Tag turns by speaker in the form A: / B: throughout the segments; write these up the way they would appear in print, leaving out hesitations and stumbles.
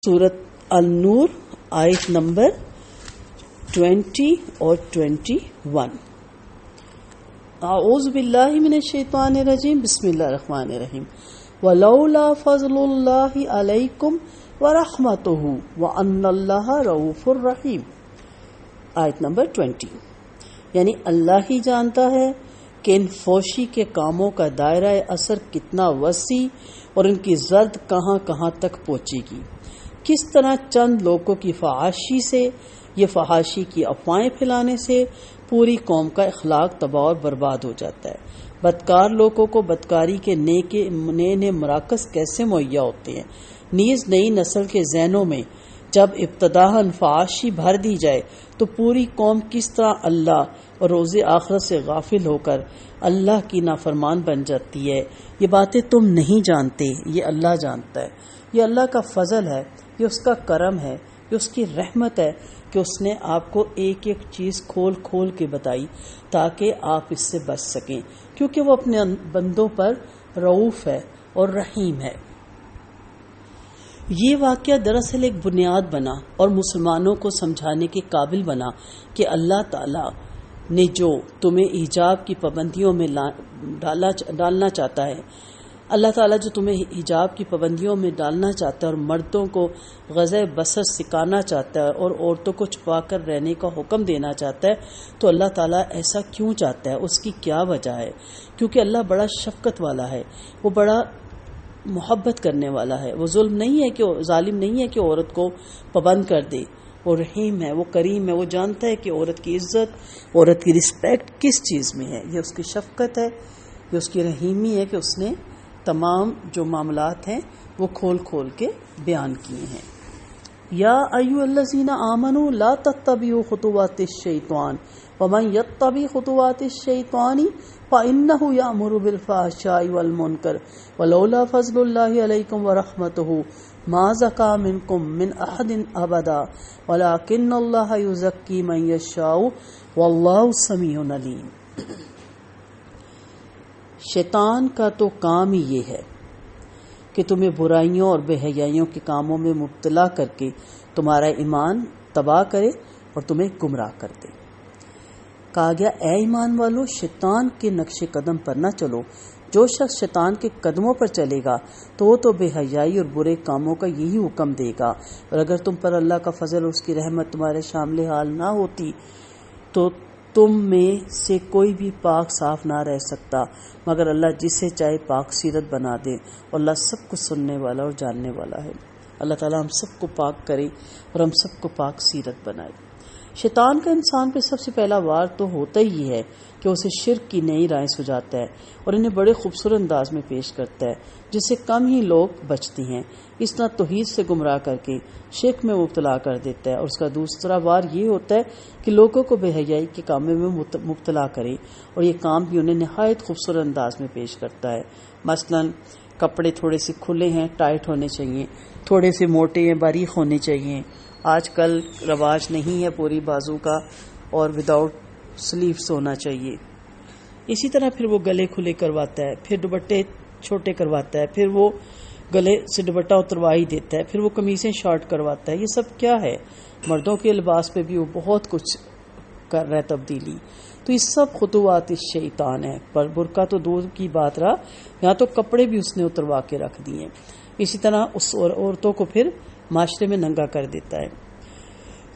A: सूरत अन-नूर आयत नंबर 20 और 21। आऊज़ु बिल्लाहि मिनश शैतानिर रजीम, बिस्मिल्लाहिर रहमानिर रहीम। वलौला फज़लुल्लाहि अलैकुम व रहमतुहु व अन्नल्लाहा रऊफुर रहीम। आयत नंबर 20। यानी अल्लाह ही जानता है कि इन फौशी के कामों का दायरा असर कितना वसी और इनकी जर्द कहां कहां तक पहुंचेगी। किस तरह चंद लोगों की फहाशी से, ये फहाशी की अफवाहें फैलाने से पूरी कौम का इखलाक तबाह और बर्बाद हो जाता है। बदकार लोगों को बदकारी के नए मराकज़ कैसे मुहैया होते हैं। नीज नई नस्ल के जहनों में जब इब्तदाहन फहाशी भर दी जाए तो पूरी कौम किस तरह अल्लाह और रोज़े आखिरत से गाफिल होकर अल्लाह की नाफरमान बन जाती है। ये बातें तुम नहीं जानते, ये अल्लाह जानता है। ये अल्लाह का फजल है, ये उसका करम है, ये उसकी रहमत है कि उसने आपको एक एक चीज़ खोल खोल के बताई ताकि आप इससे बच सकें, क्योंकि वो अपने बंदों पर रऊफ है और रहीम है। ये वाक़या दरअसल एक बुनियाद बना और मुसलमानों को समझाने के काबिल बना कि अल्लाह ताला ने जो तुम्हें हिजाब की पाबंदियों में डालना चाहता है, अल्लाह ताला जो तुम्हें हिजाब की पाबंदियों में डालना चाहता है और मर्दों को ग़ज़े बसर सिखाना चाहता है और औरतों को छुपा कर रहने का हुक्म देना चाहता है, तो अल्लाह ताला ऐसा क्यों चाहता है, उसकी क्या वजह है। क्योंकि अल्लाह बड़ा शफ़क़त वाला है, वो बड़ा मोहब्बत करने वाला है। वो जुल्म नहीं है कि जालिम नहीं है कि औरत को पाबंद कर दे। वो रहीम है, वो करीम है, वो जानता है कि औरत की इज्जत, औरत की रिस्पेक्ट किस चीज़ में है। ये उसकी शफ़क़त है, ये उसकी रहीमी है कि उसने तमाम जो मामलात हैं वो खोल खोल के बयान किए हैं। या अय्युहल्लज़ीना आमनू ला तत्तबिउ खुतुवातिश शैतान वमन यत्तबि खुतुवातिश शैतानी फइन्नहु यामुरु बिल फहशाइ वल मुनकर वलौला फज़लुल्लाहि अलैकुम व रहमतुहु मा ज़का मिनकुम मिन अहदिन अबदा वलाकिन्नल्लाहा युज़क्की मन यशाउ वल्लाहु समीउन अलीम। शैतान का तो काम ही ये है कि तुम्हें बुराइयों और बेहयाइयों के कामों में मुब्तला करके तुम्हारा ईमान तबाह करे और तुम्हें गुमराह कर दे। कहा गया, ए ईमान वालों, शैतान के नक्शे कदम पर न चलो। जो शख्स शैतान के कदमों पर चलेगा तो वो तो बेहयाई और बुरे कामों का यही हुक्म देगा। और अगर तुम पर अल्लाह का फजल और उसकी रहमत तुम्हारे शामिल हाल ना होती तो तुम में से कोई भी पाक साफ ना रह सकता, मगर अल्लाह जिसे चाहे पाक सीरत बना दे। और अल्लाह सब कुछ सुनने वाला और जानने वाला है। अल्लाह ताला हम सबको पाक करे और हम सबको पाक सीरत बनाए। शैतान का इंसान पे सबसे पहला वार तो होता ही है कि उसे शिर्क की नई राहें सुझाता है और इन्हें बड़े खूबसूरत अंदाज में पेश करता है, जिससे कम ही लोग बचते हैं। इस तरह तौहीद से गुमराह करके शिर्क में मुब्तला कर देता है। और उसका दूसरा वार ये होता है कि लोगों को बेहयाई के कामों में मुब्तला करे और ये काम भी उन्हें नहायत खूबसूरत अंदाज में पेश करता है। मसलन कपड़े थोड़े से खुले हैं, टाइट होने चाहिए, थोड़े से मोटे हैं, बारीक होने चाहिए। आजकल रवाज नहीं है पूरी बाजू का और विदाउट स्लीव्स होना चाहिए। इसी तरह फिर वो गले खुले करवाता है, फिर दुपट्टे छोटे करवाता है, फिर वो गले से दुपट्टा उतरवा ही देता है, फिर वो कमीजें शॉर्ट करवाता है। ये सब क्या है? मर्दों के लिबास पे भी वो बहुत कुछ कर रहा है तब्दीली। तो ये सब खुतुवात शैतान है। पर बुर्का तो दूर की बात रहा, यहाँ तो कपड़े भी उसने उतरवा के रख दिए। इसी तरह उस औरतों को फिर माशरे में नंगा कर देता है।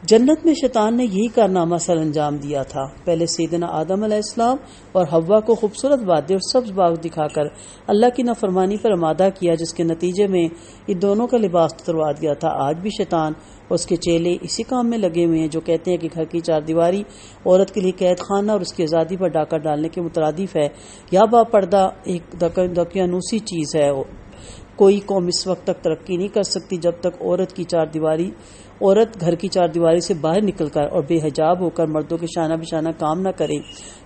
A: जन्नत में शैतान ने यही कारनामा सर अंजाम दिया था। पहले सैयदना आदम अलैहिस्सलाम और हव्वा को खूबसूरत वादे और सब्ज बाग दिखाकर अल्लाह की नाफरमानी पर आमादा किया, जिसके नतीजे में ये दोनों का लिबास उतरवा दिया था। आज भी शैतान और उसके चेले इसी काम में लगे हुए हैं, जो कहते हैं कि घर की चारदीवारी औरत के लिए कैद खाना और उसकी आज़ादी पर डाका डालने के मुतरादिफ है। या बापर्दा एक दकियानूसी चीज़ है। कोई कौम इस वक्त तक तरक्की नहीं कर सकती जब तक औरत घर की चारदीवारी से बाहर निकलकर और बेहिजाब होकर मर्दों के शाना बिशाना काम न करे,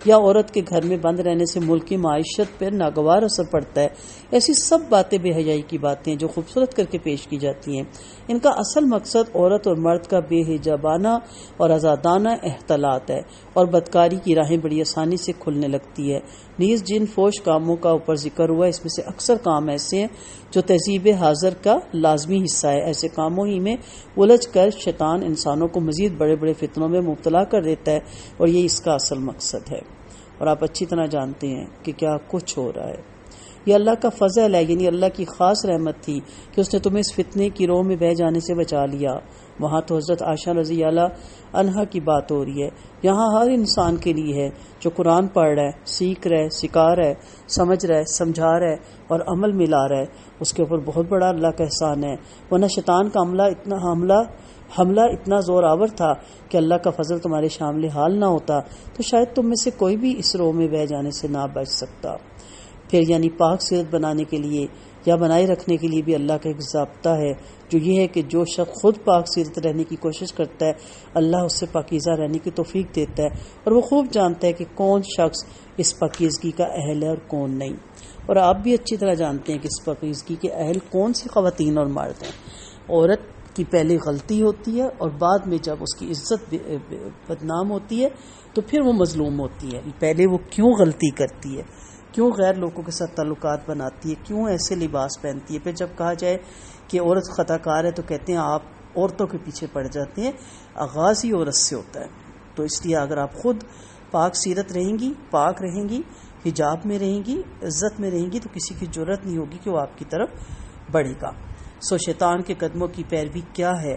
A: या औरत के घर में बंद रहने से मुल्क की माइशत पर नागवार असर पड़ता है। ऐसी सब बातें बेहयाई की बातें जो खूबसूरत करके पेश की जाती हैं। इनका असल मकसद औरत और मर्द का बेहिजाबाना और आज़ादाना एहतलात है और बदकारी की राहें बड़ी आसानी से खुलने लगती है। नीज जिन फोश कामों का ऊपर जिक्र हुआ, इसमें से अक्सर काम ऐसे हैं जो جو تہذیب حاضر کا لازمی حصہ ہے۔ ایسے کاموں ہی میں الجھ کر شیطان انسانوں کو مزید بڑے بڑے فتنوں میں مبتلا کر دیتا ہے، اور یہ اس کا اصل مقصد ہے۔ اور آپ اچھی طرح جانتے ہیں کہ کیا کچھ ہو رہا ہے۔ یہ اللہ کا فضل ہے، یعنی اللہ کی خاص رحمت تھی کہ اس نے تمہیں اس فتنے کی رو میں بہہ جانے سے بچا لیا۔ وہاں تو حضرت عائشہ رضی اللہ عنہا کی بات ہو رہی ہے، یہاں ہر انسان کے لیے ہے جو قرآن پڑھ رہا ہے، سیکھ رہا ہے، سکھا رہا ہے، سمجھ رہا ہے، سمجھا رہا ہے اور عمل میں لا رہا ہے، اس کے اوپر بہت بڑا اللہ کا احسان ہے۔ ورنہ شیطان کا حملہ اتنا زور آور تھا کہ اللہ کا فضل تمہارے شامل حال نہ ہوتا تو شاید تم میں سے کوئی بھی اس رو میں بہ جانے سے نہ بچ سکتا۔ پھر یعنی پاک سیرت بنانے کے لیے یا بنائے رکھنے کے لیے بھی اللہ کا ایک ضابطہ ہے، جو یہ ہے کہ جو شخص خود پاک سیرت رہنے کی کوشش کرتا ہے اللہ اس سے پاکیزہ رہنے کی توفیق دیتا ہے، اور وہ خوب جانتا ہے کہ کون شخص اس پاکیزگی کا اہل ہے اور کون نہیں۔ اور آپ بھی اچھی طرح جانتے ہیں کہ اس پاکیزگی کے اہل کون سی خواتین اور مرد ہیں۔ عورت کی پہلے غلطی ہوتی ہے اور بعد میں جب اس کی عزت بدنام ہوتی ہے تو پھر وہ مظلوم ہوتی ہے۔ پہلے وہ کیوں غلطی کرتی ہے، کیوں غیر لوگوں کے ساتھ تعلقات بناتی ہے، کیوں ایسے لباس پہنتی ہے، پھر جب کہا جائے کہ عورت خطا کار ہے تو کہتے ہیں آپ عورتوں کے پیچھے پڑ جاتے ہیں۔ آغاز ہی عورت سے ہوتا ہے۔ تو اس لیے اگر آپ خود پاک سیرت رہیں گی، پاک رہیں گی، حجاب میں رہیں گی، عزت میں رہیں گی، تو کسی کی جرأت نہیں ہوگی کہ وہ آپ کی طرف بڑھے گا۔ سو شیطان کے قدموں کی پیروی کیا ہے؟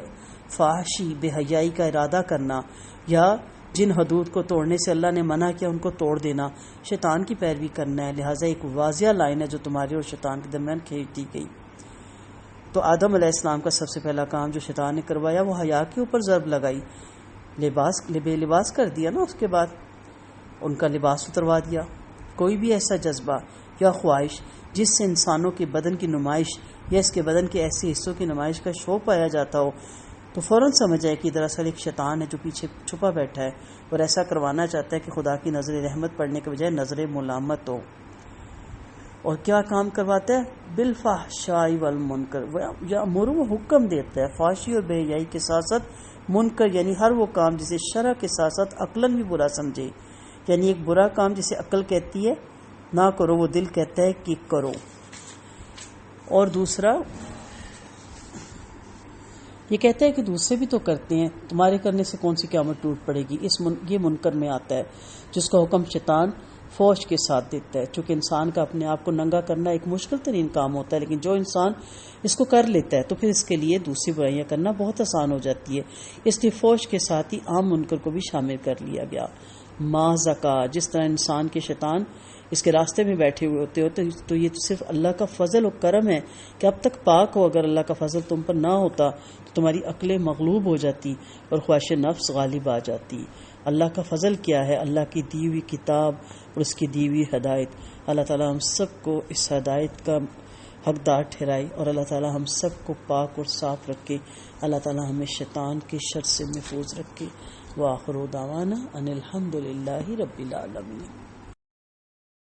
A: فحاشی، بے حیائی کا ارادہ کرنا، یا جن حدود کو توڑنے سے اللہ نے منع کیا ان کو توڑ دینا، شیطان کی پیروی کرنا ہے۔ لہٰذا ایک واضح لائن ہے جو تمہارے اور شیطان کے درمیان کھینچ دی گئی۔ تو آدم علیہ السلام کا سب سے پہلا کام جو شیطان نے کروایا وہ حیا کے اوپر ضرب لگائی، بے لباس کر دیا نا، اس کے بعد ان کا لباس اتروا دیا۔ کوئی بھی ایسا جذبہ یا خواہش جس سے انسانوں کے بدن کی نمائش یا اس کے بدن کے ایسے حصوں کی نمائش کا شوق پایا جاتا ہو تو فوراً سمجھ جائے کہ دراصل ایک شیطان ہے جو پیچھے چھپا بیٹھا ہے اور ایسا کروانا چاہتا ہے کہ خدا کی نظر رحمت پڑنے کے بجائے نظر ملامت ہو۔ اور کیا کام کرواتا ہے؟ بالفحشاء والمنکر، یامر، وہ حکم دیتا ہے فحاشی اور بے حیائی کے ساتھ ساتھ منکر، یعنی ہر وہ کام جسے شرع کے ساتھ ساتھ عقلاً بھی برا سمجھے۔ یعنی ایک برا کام جسے عقل کہتی ہے نہ کرو وہ دل کہتا ہے کہ کرو۔ اور دوسرا یہ کہتا ہے کہ دوسرے بھی تو کرتے ہیں، تمہارے کرنے سے کون سی قیامت ٹوٹ پڑے گی۔ یہ منکر میں آتا ہے جس کا حکم شیطان فوج کے ساتھ دیتا ہے۔ چونکہ انسان کا اپنے آپ کو ننگا کرنا ایک مشکل ترین کام ہوتا ہے، لیکن جو انسان اس کو کر لیتا ہے تو پھر اس کے لیے دوسری برائیاں کرنا بہت آسان ہو جاتی ہے۔ اس لیے فوج کے ساتھ ہی عام منکر کو بھی شامل کر لیا گیا۔ ما زکا، جس طرح انسان کے شیطان اس کے راستے میں بیٹھے ہوتے تو یہ تو صرف اللہ کا فضل و کرم ہے کہ اب تک پاک ہو۔ اگر اللہ کا فضل تم پر نہ ہوتا تو تمہاری عقلیں مغلوب ہو جاتی اور خواہش نفس غالب آ جاتی۔ اللہ کا فضل کیا ہے؟ اللہ کی دی ہوئی کتاب اور اس کی دی ہوئی ہدایت۔ اللہ تعالی ہم سب کو اس ہدایت کا حقدار ٹھہرائے اور اللہ تعالی ہم سب کو پاک اور صاف رکھے۔ اللہ تعالی ہمیں شیطان کے شر سے محفوظ رکھے۔ وآخر دعوانا ان الحمد للہ رب العالمین۔